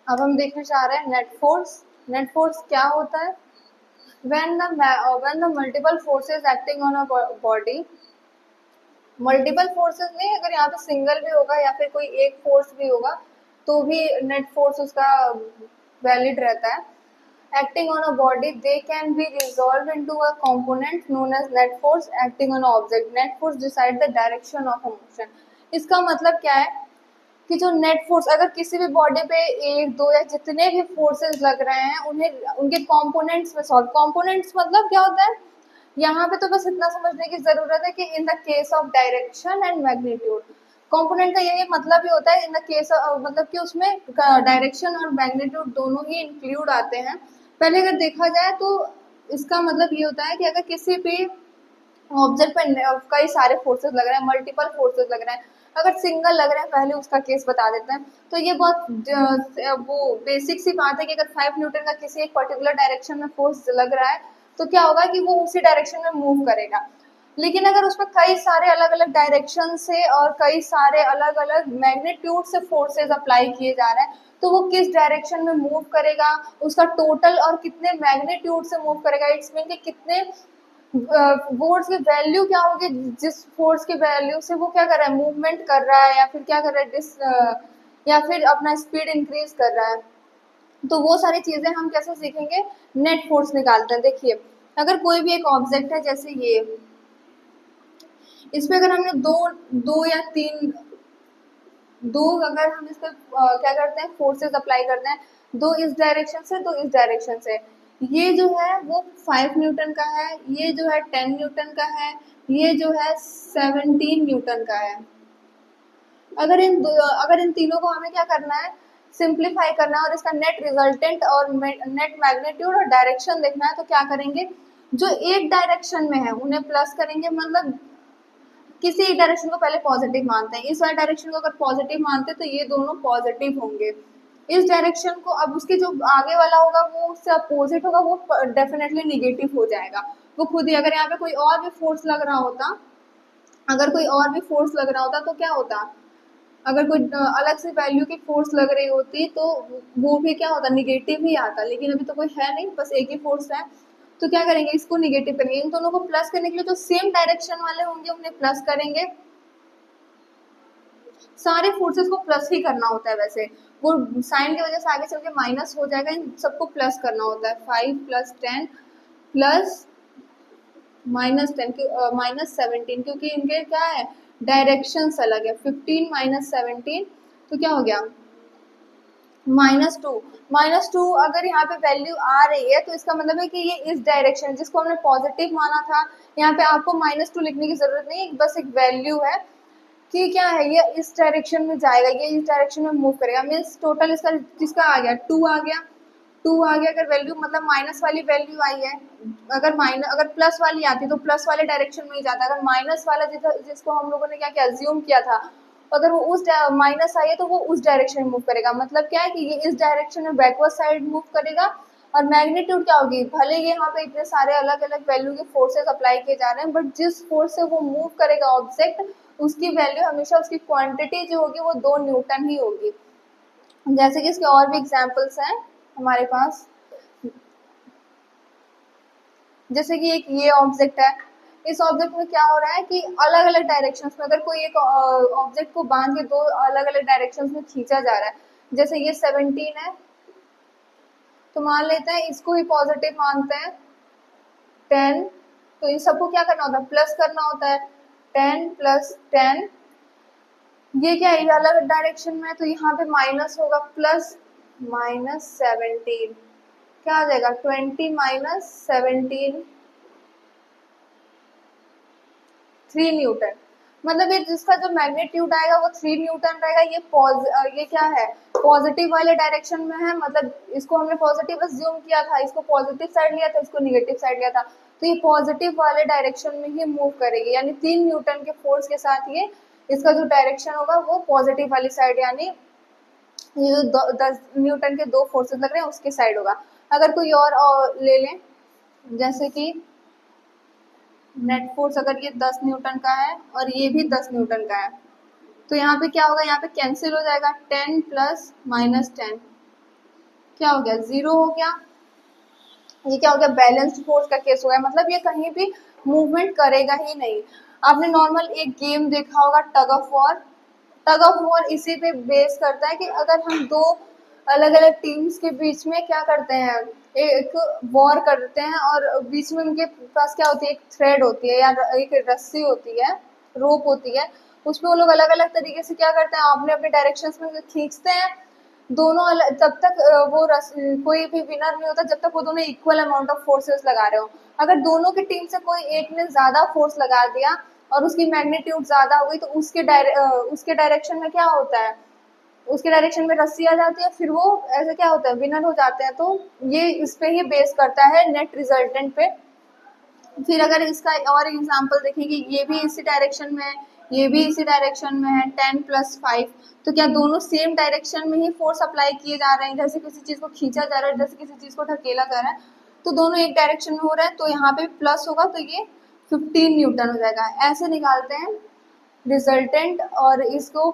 अब हम देखना चाह रहे हैं नेट फोर्स। नेट फोर्स क्या होता है? when the multiple forces acting on a body, multiple forces नहीं, अगर यहाँ पे सिंगल भी होगा या फिर कोई एक फोर्स भी होगा तो भी नेट फोर्स उसका वैलिड रहता है। acting on a body, they can be resolved into a component known as net force acting on an object. net force decide the direction of a motion. इसका मतलब क्या है कि जो नेट फोर्स अगर किसी भी बॉडी पे एक दो या जितने भी फोर्सेस लग रहे हैं उन्हें उनके कंपोनेंट्स में सॉल्व, कंपोनेंट्स मतलब क्या होता है यहाँ पे तो बस इतना समझने की जरूरत है कि in the case of direction and magnitude, component का यही मतलब ही होता है इन द केस मतलब कि उसमें डायरेक्शन और मैग्नीट्यूड दोनों ही इंक्लूड आते हैं। पहले अगर देखा जाए तो इसका मतलब ये होता है कि अगर किसी भी ऑब्जेक्ट पर कई सारे फोर्सेस लग रहे हैं, मल्टीपल फोर्सेस लग रहे हैं, अगर सिंगल लग रहे हैं पहले उसका केस बता देते हैं। तो ये बहुत वो बेसिक सी बात है कि अगर 5 न्यूटन का किसी एक पर्टिकुलर डायरेक्शन में फोर्स लग रहा है तो क्या होगा कि वो उसी डायरेक्शन में मूव करेगा। लेकिन अगर उसमें कई सारे अलग अलग डायरेक्शन से और कई सारे अलग अलग मैग्नीट्यूड से फोर्सेस अप्लाई किए जा रहे हैं तो वो किस डायरेक्शन में मूव करेगा, उसका टोटल और कितने मैग्नीट्यूड से मूव करेगा, इट्स मीन कि कितने फोर्स की वैल्यू क्या होगी, जिस फोर्स की वैल्यू से वो क्या कर रहा है, मूवमेंट कर रहा है या फिर क्या कर रहा है या फिर अपना स्पीड इंक्रीज कर रहा है। तो वो सारी चीजें हम कैसे सीखेंगे, नेट फोर्स निकालते हैं। देखिए अगर कोई भी एक ऑब्जेक्ट है जैसे ये, इस पे अगर हमने दो या तीन अगर हम इस पे क्या करते हैं फोर्सेस अप्लाई करते हैं, दो इस डायरेक्शन से दो इस डायरेक्शन से, ये जो है वो 5 न्यूटन का है, ये जो है 10 न्यूटन का है, ये जो है 17 न्यूटन का है। अगर इन तीनों को हमें क्या करना है, सिंप्लीफाई करना है और इसका नेट रिजल्टेंट और नेट मैग्नीट्यूड और डायरेक्शन देखना है। तो क्या करेंगे, जो एक डायरेक्शन में है उन्हें प्लस करेंगे, मतलब किसी एक डायरेक्शन को पहले पॉजिटिव मानते हैं, इस वाले डायरेक्शन को अगर पॉजिटिव मानते हैं तो ये दोनों पॉजिटिव होंगे। इस डायरेक्शन को अब उसके जो आगे वाला होगा वो उससे अपोजिट होगा, वो डेफिनेटली निगेटिव हो जाएगा वो खुद ही। अगर यहाँ पे कोई और भी फोर्स लग रहा होता, अगर कोई और भी फोर्स लग रहा होता तो क्या होता, अगर कोई अलग से वैल्यू की फोर्स लग रही होती तो वो भी क्या होता, निगेटिव ही आता। लेकिन अभी तो कोई है नहीं, बस एक ही फोर्स है, तो क्या करेंगे, इसको निगेटिव करेंगे। इन दोनों को प्लस करने के लिए जो सेम डायरेक्शन वाले होंगे उन्हें प्लस करेंगे। सारे फोर्सेस को प्लस ही करना होता है, वैसे वो साइन की वजह से आगे चल के माइनस हो जाएगा, इन सबको प्लस करना होता है। 5 + 10 प्लस -10 -17, क्योंकि इनके क्या है, डायरेक्शन अलग है। 15 - 17 तो क्या हो गया, -2। -2 अगर यहाँ पे वैल्यू आ रही है तो इसका मतलब है कि ये इस डायरेक्शन जिसको हमने पॉजिटिव माना था, यहाँ पे आपको -2 लिखने की जरूरत नहीं, बस एक वैल्यू है कि क्या है, ये इस डायरेक्शन में जाएगा, ये इस डायरेक्शन में मूव करेगा। मीन्स टोटल इसका किसका आ गया, 2 आ गया। 2 आ गया, अगर वैल्यू मतलब माइनस वाली वैल्यू आई है, अगर प्लस वाली आती तो प्लस वाले डायरेक्शन में ही जाता। अगर माइनस वाला जिसको हम लोगों ने क्या क्या अज्यूम किया था, अगर वो उस माइनस आई है तो वो उस डायरेक्शन में मूव करेगा। मतलब क्या है कि ये इस डायरेक्शन में बैकवर्ड साइड मूव करेगा। और मैग्नीट्यूड क्या होगी, भले ही यहाँ पे इतने सारे अलग अलग वैल्यू के फोर्सेस अप्लाई किए जा रहे हैं, बट जिस फोर्स से वो मूव करेगा ऑब्जेक्ट, उसकी वैल्यू हमेशा, उसकी क्वांटिटी जो होगी वो 2 न्यूटन ही होगी। जैसे कि इसके और भी एग्जांपल्स हैं हमारे पास, जैसे कि एक ये ऑब्जेक्ट है, इस ऑब्जेक्ट में क्या हो रहा है कि अलग अलग डायरेक्शंस में अगर कोई एक ऑब्जेक्ट को बांध के दो अलग अलग डायरेक्शंस में खींचा जा रहा है, जैसे ये 17 है तो मान लेते हैं इसको ही पॉजिटिव मानते हैं। 10, तो इन सबको क्या करना होता है, प्लस करना होता है। 10 + 10, ये क्या है, अलग डायरेक्शन में है तो यहाँ पे माइनस होगा, प्लस -17 क्या आ जाएगा, 20 - 17 3 न्यूटन। मतलब ये जिसका जो मैग्नीट्यूड आएगा वो 3 न्यूटन रहेगा। ये क्या है, पॉजिटिव वाले डायरेक्शन में है, मतलब इसको हमने पॉजिटिव अज्यूम किया था, इसको पॉजिटिव साइड लिया था, इसको निगेटिव साइड लिया था, तो ये पॉजिटिव वाले डायरेक्शन में ही मूव करेगी। यानी 3 न्यूटन के फोर्स के साथ ये इसका जो डायरेक्शन होगा वो पॉजिटिव वाली साइड, यानी ये जो 10 न्यूटन के 2 फोर्सेस लग रहे हैं उसके साइड होगा। अगर कोई और ले लें, जैसे कि नेट फोर्स अगर ये 10 न्यूटन का है और ये भी 10 न्यूटन का है, तो यहाँ पे क्या होगा, यहाँ पे कैंसिल हो जाएगा, 10 + -10 क्या हो गया, 0 हो गया। ये क्या हो गया, बैलेंस्ड फोर्स का केस हो गया, मतलब ये कहीं भी मूवमेंट करेगा ही नहीं। आपने नॉर्मल एक गेम देखा होगा, tug of war. Tug of war इसी पे बेस करता है कि अगर हम दो अलग अलग टीम्स के बीच में क्या करते हैं, एक वॉर करते हैं, और बीच में उनके पास क्या होती है, एक थ्रेड होती है या एक रस्सी होती है, रोप होती है, उसमें वो लोग अलग अलग तरीके से क्या करते हैं, अपने अपने डायरेक्शंस में खींचते हैं दोनों अलग, तब तक कोई भी विनर नहीं होता जब तक वो दोनों इक्वल अमाउंट ऑफ फोर्सेस लगा रहे हो। अगर दोनों की टीम से कोई एक ने ज्यादा फोर्स लगा दिया और उसकी मैग्नीट्यूड ज्यादा हो गई, तो उसके डायरेक्शन में क्या होता है, उसके डायरेक्शन में रस्सी आ जाती है, फिर वो ऐसे क्या होता है, विनर हो जाते हैं। तो ये इस पे ही बेस करता है, नेट रिजल्टेंट पे। फिर अगर इसका और एग्जांपल देखेंगे, ये भी इसी डायरेक्शन में है, ये भी इसी डायरेक्शन में है, 10 + 5, तो क्या दोनों सेम डायरेक्शन में ही फोर्स अप्लाई किए जा रहे हैं, जैसे किसी चीज को खींचा जा रहा है, जैसे किसी चीज को ढकेला जा रहा है, तो दोनों एक डायरेक्शन में हो रहा है, तो यहाँ पे प्लस होगा, तो ये 15 न्यूटन हो जाएगा। ऐसे निकालते हैं रिजल्टेंट, और इसको